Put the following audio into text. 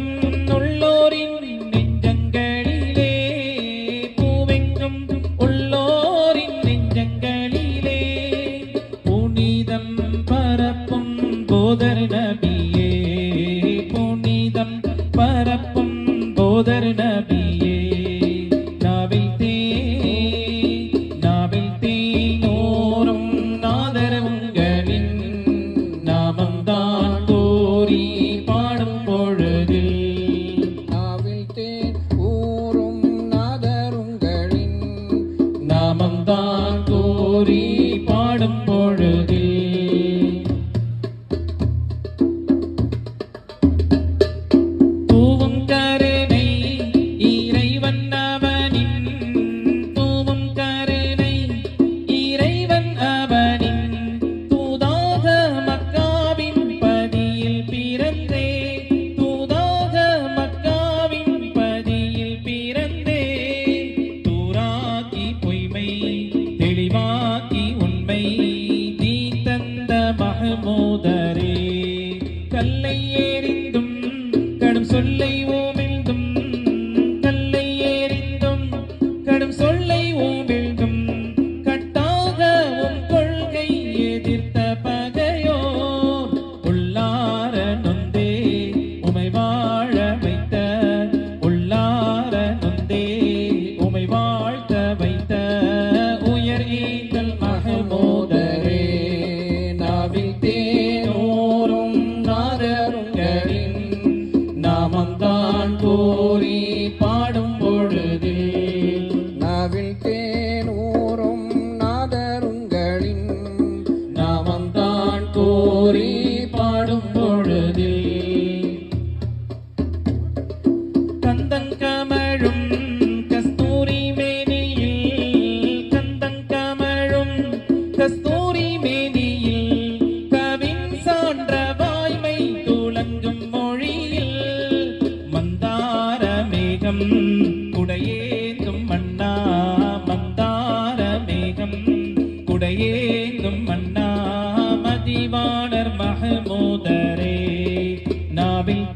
பரப்பும் உள்ளோரின் நெஞ்சங்களிலே பூவெங்கும் உள்ளோரின் நெஞ்சங்களிலே புனிதம் பரப்பும் போதர் நபியே புனிதம் பரப்பும் போதர் நபியே நாவில் தேனோரும் நாதர் உங்களின் நாமம்தான் கோரி பாடும் பொழுது நாவில் தேன் ஊரும் நாதருங்களின் நாமம்தான் கோரி பாடும் பொழுது தூவும் கருணை இறைவன் அவனின் தூவும் கருணை இறைவன் அவனின் தூதாக மக்காவின் பதியில் பிறந்தே தூதாக மக்காவின் பதியில் பிறந்தே தூராக்கி பொய்மை தெளிவாக்கி உண்மை நீ தந்த மஹமூதரே கல்லை எறிந்தும் கடும் சொல்லை ஓமிழ்ந்தும் கல்லை எறிந்தும் கடும் சொல்லை ஓமிழ்ந்தும் கட்டாக உன் கொள்கை எதிர்த்த பகையோ உள்ளார நொந்தே உமை வாழ வைத்த உள்ளார நொந்தே உமை வாழ்த்த வைத்த உயர் ஈந்தல் மஹமூதரே நாவில் தேனோரும் நாதருங்களின் நாமம்தான் கோரி பாடும் பொழுது நாவில் தேன் ஊரும் நாதருங்களின் நாமம்தான் கோரி பாடும் பொழுது கந்தங்கமழும் கஸ்தூரி மேனியில் கந்தங்கமழும் கஸ்தூரி மேனியில் கவின் சான்ற வாய்மை துளங்கும் மொழியில் மந்தார மேகம் குடையேந்தும் மன்னா மந்தார மேகம் குடையேந்தும் மன்னா மதிவாணர் மஹமூதரே நாவில்